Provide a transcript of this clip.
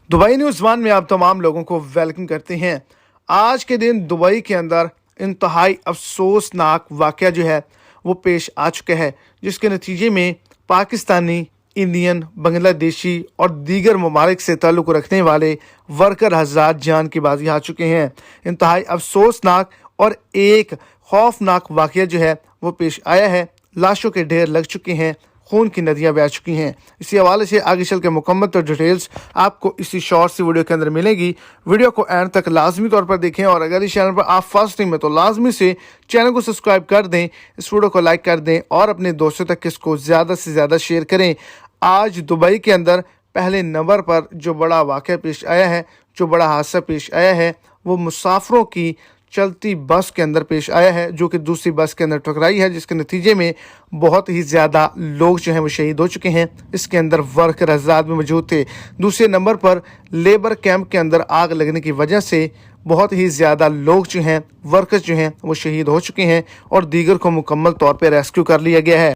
Dubai news one में आप तमाम लोगों को वेलकम करते हैं। आज के दिन दुबई के अंदर इंतहाई अफसोसनाक वाक़या जो है वो पेश आ चुका है, जिसके नतीजे में पाकिस्तानी, इंडियन, बांग्लादेशी और दीगर ममालिक से ताल्लुक़ रखने वाले वर्कर हज़रात जान की बाजी हार चुके हैं। इंतहाई अफसोसनाक और एक खौफनाक वाक़या जो है वो पेश आया है। लाशों के ढेर लग चुके हैं, खून की नदियां बह चुकी हैं। इसी हवाले से आगे चल के मुकम्मल तो डिटेल्स आपको इसी शॉर्ट सी वीडियो के अंदर मिलेगी। वीडियो को एंड तक लाजमी तौर पर देखें और अगर इस चैनल पर आप फर्स्ट टाइम है तो लाजमी से चैनल को सब्सक्राइब कर दें, इस वीडियो को लाइक कर दें और अपने दोस्तों तक इसको ज़्यादा से ज़्यादा शेयर करें। आज दुबई के अंदर पहले नंबर पर जो बड़ा वाक़या पेश आया है, जो बड़ा हादसा पेश आया है, वो मुसाफिरों की चलती बस के अंदर पेश आया है, जो कि दूसरी बस के अंदर टकराई है, जिसके नतीजे में बहुत ही ज़्यादा लोग जो हैं वो शहीद हो चुके हैं। इसके अंदर वर्कर हज़रात भी मौजूद थे। दूसरे नंबर पर लेबर कैंप के अंदर आग लगने की वजह से बहुत ही ज़्यादा लोग जो हैं, वर्कर्स जो हैं वो शहीद हो चुके हैं और दीगर को मुकम्मल तौर पर रेस्क्यू कर लिया गया है।